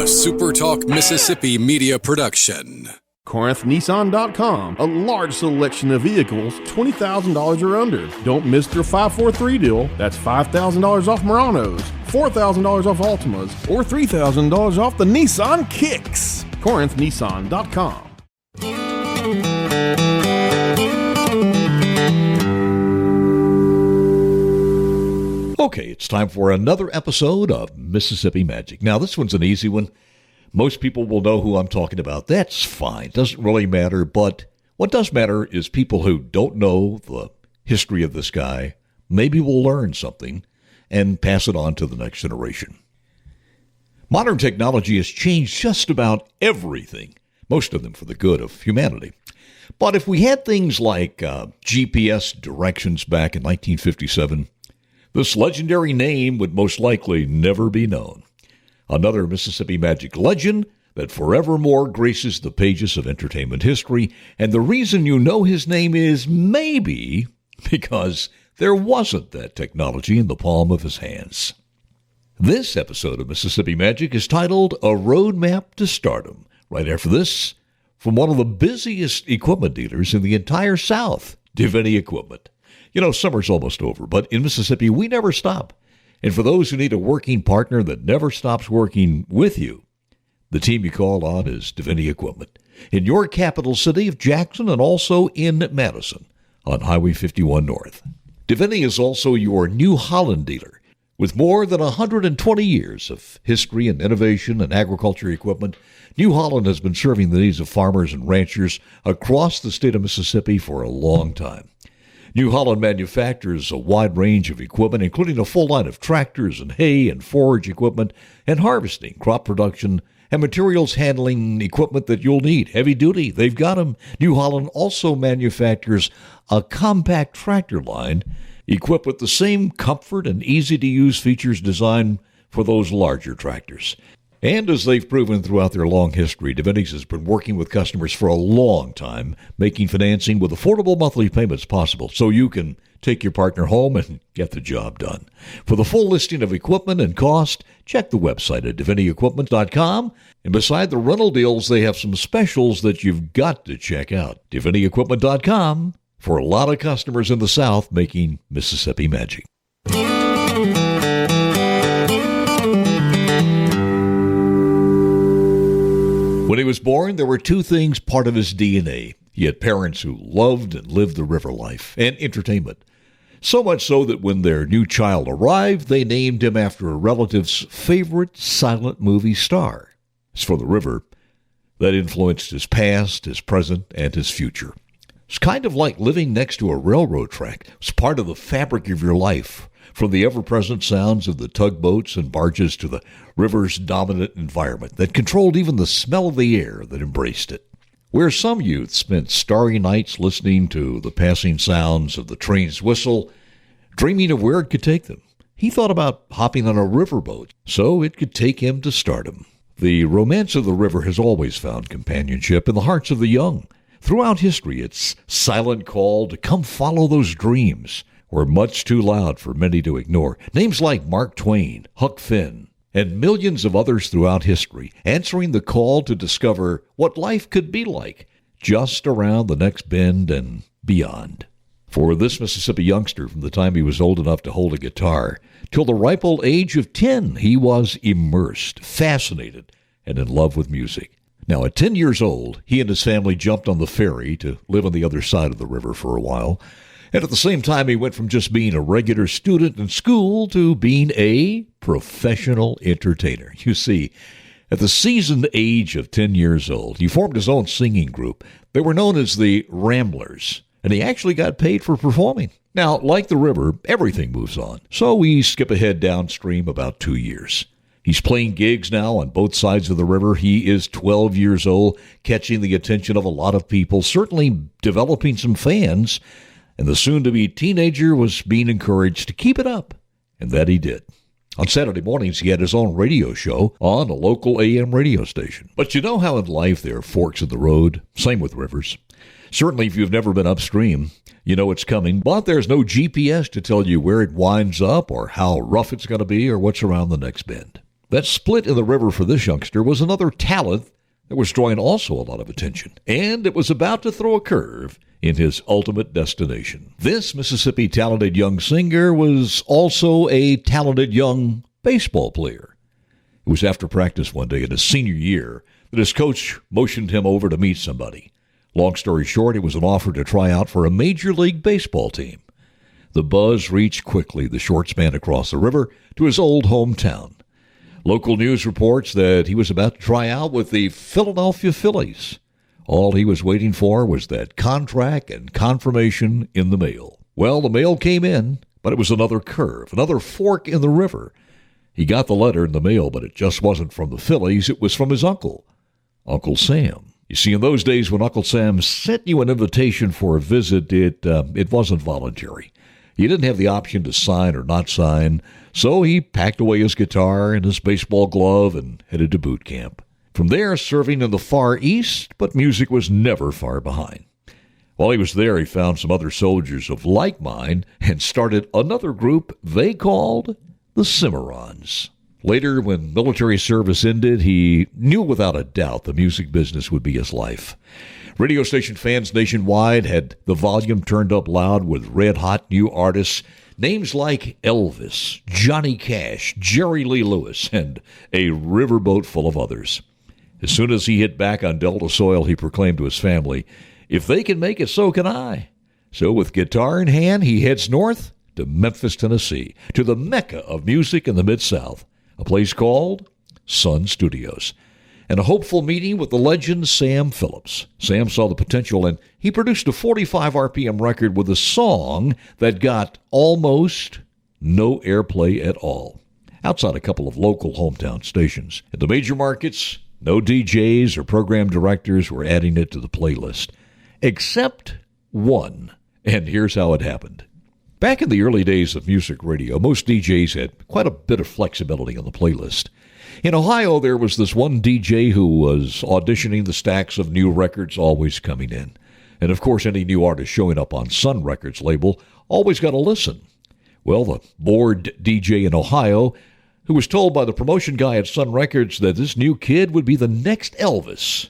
SuperTalk Mississippi media production. CorinthNissan.com, a large selection of vehicles $20,000 or under. Don't miss their 543 deal. That's $5,000 off Muranos, $4,000 off Altimas, or $3,000 off the Nissan Kicks. CorinthNissan.com. Okay, it's time for another episode of Mississippi Magic. Now, this one's an easy one. Most people will know who I'm talking about. That's fine. Doesn't really matter. But what does matter is people who don't know the history of this guy maybe will learn something and pass it on to the next generation. Modern technology has changed just about everything, most of them for the good of humanity. But if we had things like GPS directions back in 1957, this legendary name would most likely never be known. Another Mississippi Magic legend that forevermore graces the pages of entertainment history, and the reason you know his name is maybe because there wasn't that technology in the palm of his hands. This episode of Mississippi Magic is titled A Roadmap to Stardom. Right after this, from one of the busiest equipment dealers in the entire South, Divini Equipment. You know, summer's almost over, but in Mississippi, we never stop. And for those who need a working partner that never stops working with you, the team you call on is Divini Equipment. In your capital city of Jackson and also in Madison on Highway 51 North. Divini is also your New Holland dealer. With more than 120 years of history and innovation and agriculture equipment, New Holland has been serving the needs of farmers and ranchers across the state of Mississippi for a long time. New Holland manufactures a wide range of equipment, including a full line of tractors and hay and forage equipment and harvesting, crop production, and materials handling equipment that you'll need. Heavy duty, they've got them. New Holland also manufactures a compact tractor line equipped with the same comfort and easy-to-use features designed for those larger tractors. And as they've proven throughout their long history, Divini's has been working with customers for a long time, making financing with affordable monthly payments possible so you can take your partner home and get the job done. For the full listing of equipment and cost, check the website at DiviniEquipment.com. And beside the rental deals, they have some specials that you've got to check out. DiviniEquipment.com for a lot of customers in the South making Mississippi magic. When he was born, there were two things part of his DNA. He had parents who loved and lived the river life and entertainment. So much so that when their new child arrived, they named him after a relative's favorite silent movie star. As for the river, that influenced his past, his present, and his future. It's kind of like living next to a railroad track. It's part of the fabric of your life. From the ever-present sounds of the tugboats and barges to the river's dominant environment that controlled even the smell of the air that embraced it. Where some youth spent starry nights listening to the passing sounds of the train's whistle, dreaming of where it could take them, he thought about hopping on a riverboat so it could take him to stardom. The romance of the river has always found companionship in the hearts of the young. Throughout history, its silent call to come follow those dreams were much too loud for many to ignore. Names like Mark Twain, Huck Finn, and millions of others throughout history answering the call to discover what life could be like just around the next bend and beyond. For this Mississippi youngster, from the time he was old enough to hold a guitar till the ripe old age of 10, he was immersed, fascinated, and in love with music. Now, at 10 years old, he and his family jumped on the ferry to live on the other side of the river for a while. And at the same time, he went from just being a regular student in school to being a professional entertainer. You see, at the seasoned age of 10 years old, he formed his own singing group. They were known as the Ramblers, and he actually got paid for performing. Now, like the river, everything moves on. So we skip ahead downstream about 2 years. He's playing gigs now on both sides of the river. He is 12 years old, catching the attention of a lot of people, certainly developing some fans. And the soon-to-be teenager was being encouraged to keep it up, and that he did. On Saturday mornings, he had his own radio show on a local AM radio station. But you know how in life there are forks in the road? Same with rivers. Certainly, if you've never been upstream, you know it's coming, but there's no GPS to tell you where it winds up or how rough it's going to be or what's around the next bend. That split in the river for this youngster was another talent that was drawing also a lot of attention, and it was about to throw a curve in his ultimate destination. This Mississippi talented young singer was also a talented young baseball player. It was after practice one day in his senior year that his coach motioned him over to meet somebody. Long story short, it was an offer to try out for a Major League Baseball team. The buzz reached quickly the short span across the river to his old hometown. Local news reports that he was about to try out with the Philadelphia Phillies. All he was waiting for was that contract and confirmation in the mail. Well, the mail came in, but it was another curve, another fork in the river. He got the letter in the mail, but it just wasn't from the Phillies. It was from his uncle, Uncle Sam. You see, in those days when Uncle Sam sent you an invitation for a visit, it wasn't voluntary. He didn't have the option to sign or not sign, so he packed away his guitar and his baseball glove and headed to boot camp. From there, serving in the Far East, but music was never far behind. While he was there, he found some other soldiers of like mind and started another group they called the Cimarrons. Later, when military service ended, he knew without a doubt the music business would be his life. Radio station fans nationwide had the volume turned up loud with red-hot new artists, names like Elvis, Johnny Cash, Jerry Lee Lewis, and a riverboat full of others. As soon as he hit back on Delta soil, he proclaimed to his family, "If they can make it, so can I." So with guitar in hand, he heads north to Memphis, Tennessee, to the mecca of music in the Mid-South, a place called Sun Studios, and a hopeful meeting with the legend Sam Phillips. Sam saw the potential, and he produced a 45 RPM record with a song that got almost no airplay at all, outside a couple of local hometown stations. In the major markets, no DJs or program directors were adding it to the playlist, except one, and here's how it happened. Back in the early days of music radio, most DJs had quite a bit of flexibility on the playlist. In Ohio, there was this one DJ who was auditioning the stacks of new records always coming in. And of course, any new artist showing up on Sun Records label always got a listen. Well, the bored DJ in Ohio, who was told by the promotion guy at Sun Records that this new kid would be the next Elvis.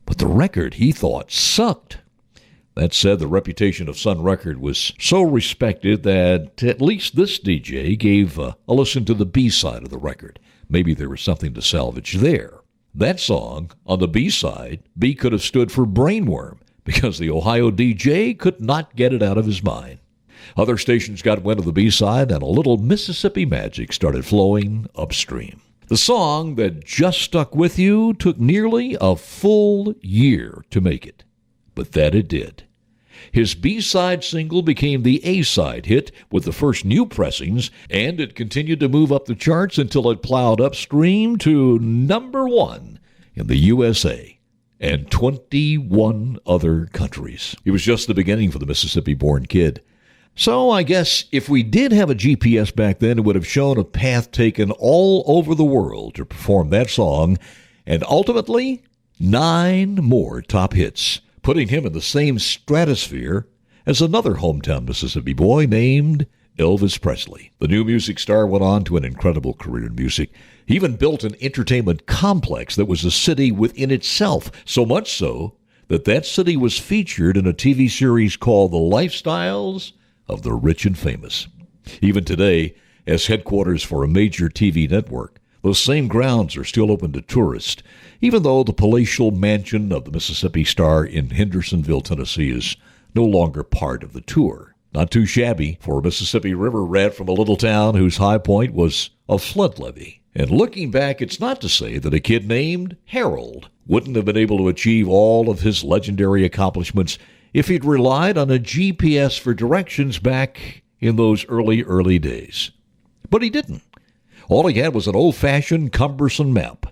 But the record, he thought, sucked. That said, the reputation of Sun Record was so respected that at least this DJ gave a listen to the B-side of the record. Maybe there was something to salvage there. That song, on the B-side, B could have stood for Brainworm, because the Ohio DJ could not get it out of his mind. Other stations got wind of the B-side, and a little Mississippi magic started flowing upstream. The song that just stuck with you took nearly a full year to make it, but that it did. His B-side single became the A-side hit with the first new pressings, and it continued to move up the charts until it plowed upstream to number one in the USA and 21 other countries. It was just the beginning for the Mississippi-born kid. So I guess if we did have a GPS back then, it would have shown a path taken all over the world to perform that song, and ultimately 9 more top hits, putting him in the same stratosphere as another hometown Mississippi boy named Elvis Presley. The new music star went on to an incredible career in music. He even built an entertainment complex that was a city within itself, so much so that that city was featured in a TV series called The Lifestyles of the Rich and Famous. Even today, as headquarters for a major TV network, those same grounds are still open to tourists, even though the palatial mansion of the Mississippi Star in Hendersonville, Tennessee is no longer part of the tour. Not too shabby for a Mississippi River rat from a little town whose high point was a flood levee. And looking back, it's not to say that a kid named Harold wouldn't have been able to achieve all of his legendary accomplishments if he'd relied on a GPS for directions back in those early days. But he didn't. All he had was an old-fashioned, cumbersome map.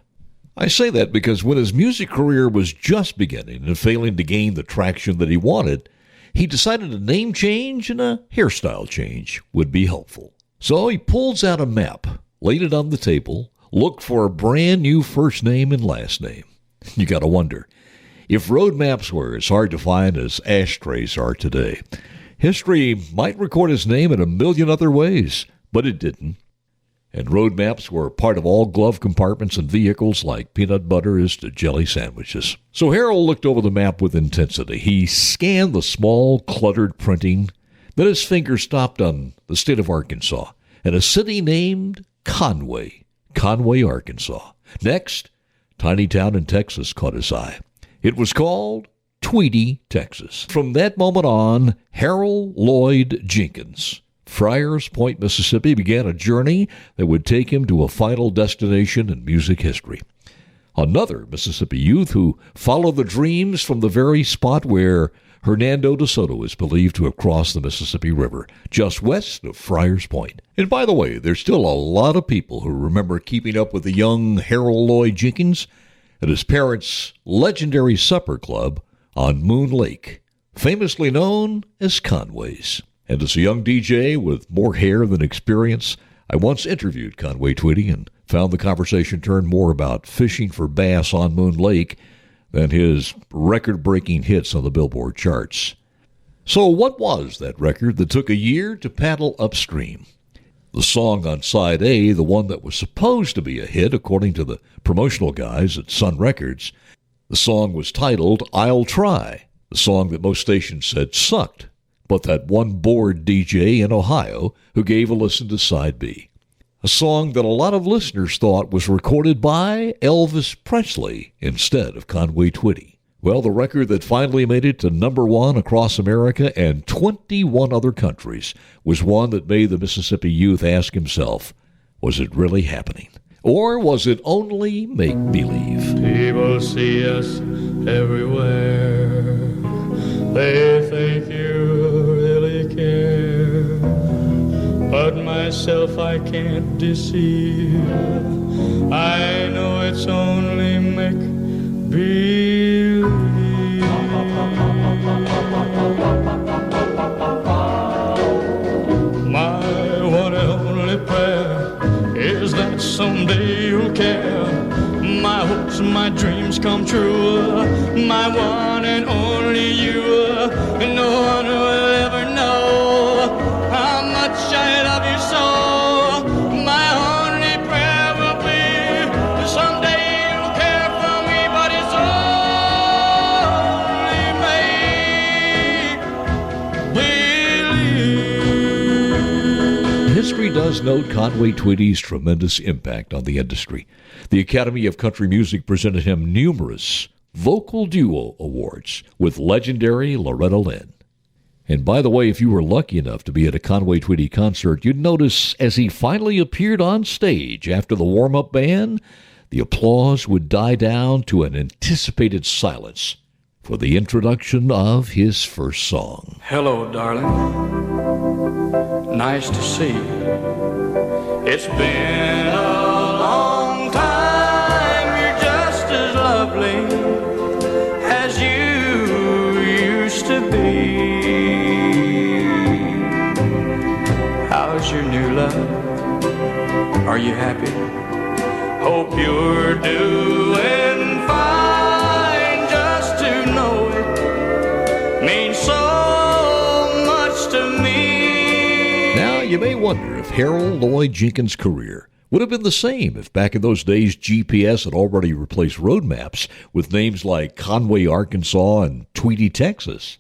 I say that because when his music career was just beginning and failing to gain the traction that he wanted, he decided a name change and a hairstyle change would be helpful. So he pulls out a map, laid it on the table, looked for a brand new first name and last name. You gotta wonder, if road maps were as hard to find as ashtrays are today, history might record his name in a million other ways, but it didn't. And road maps were part of all glove compartments in vehicles like peanut butter is to jelly sandwiches. So Harold looked over the map with intensity. He scanned the small, cluttered printing. Then his finger stopped on the state of Arkansas and a city named Conway, Arkansas. Next, tiny town in Texas caught his eye. It was called Tweedy, Texas. From that moment on, Harold Lloyd Jenkins, Friars Point, Mississippi, began a journey that would take him to a final destination in music history. Another Mississippi youth who followed the dreams from the very spot where Hernando de Soto is believed to have crossed the Mississippi River, just west of Friars Point. And by the way, there's still a lot of people who remember keeping up with the young Harold Lloyd Jenkins at his parents' legendary supper club on Moon Lake, famously known as Conway's. And as a young DJ with more hair than experience, I once interviewed Conway Twitty and found the conversation turned more about fishing for bass on Moon Lake than his record-breaking hits on the Billboard charts. So what was that record that took a year to paddle upstream? The song on side A, the one that was supposed to be a hit according to the promotional guys at Sun Records, the song was titled I'll Try, the song that most stations said sucked, but that one bored DJ in Ohio who gave a listen to side B. A song that a lot of listeners thought was recorded by Elvis Presley instead of Conway Twitty. Well, the record that finally made it to number one across America and 21 other countries was one that made the Mississippi youth ask himself, was it really happening? Or was it only make-believe? People see us everywhere. They think you really care. But myself I can't deceive. I know it's only make-believe. My one and only prayer is that someday you'll care. My hopes, my dreams come true. My one and only you. No one will ever know how much I love you so. My only prayer will be someday you'll care for me, but it's only make-believe. History does note Conway Twitty's tremendous impact on the industry. The Academy of Country Music presented him numerous Vocal Duo Awards with legendary Loretta Lynn. And by the way, if you were lucky enough to be at a Conway Twitty concert, you'd notice as he finally appeared on stage after the warm-up band, the applause would die down to an anticipated silence for the introduction of his first song. Hello, darling. Nice to see you. It's been a long time. You're just as lovely as you used to be. How's your new love? Are you happy? Hope you're doing fine. Just to know it means so much to me. Now, you may wonder if Harold Lloyd Jenkins' career would have been the same if back in those days GPS had already replaced road maps with names like Conway, Arkansas, and Tweedy, Texas.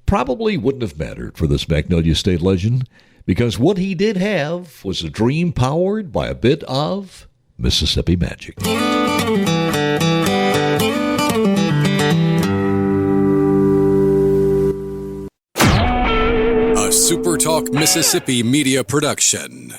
Probably wouldn't have mattered for this Magnolia State legend, because what he did have was a dream powered by a bit of Mississippi magic. A SuperTalk Mississippi media production.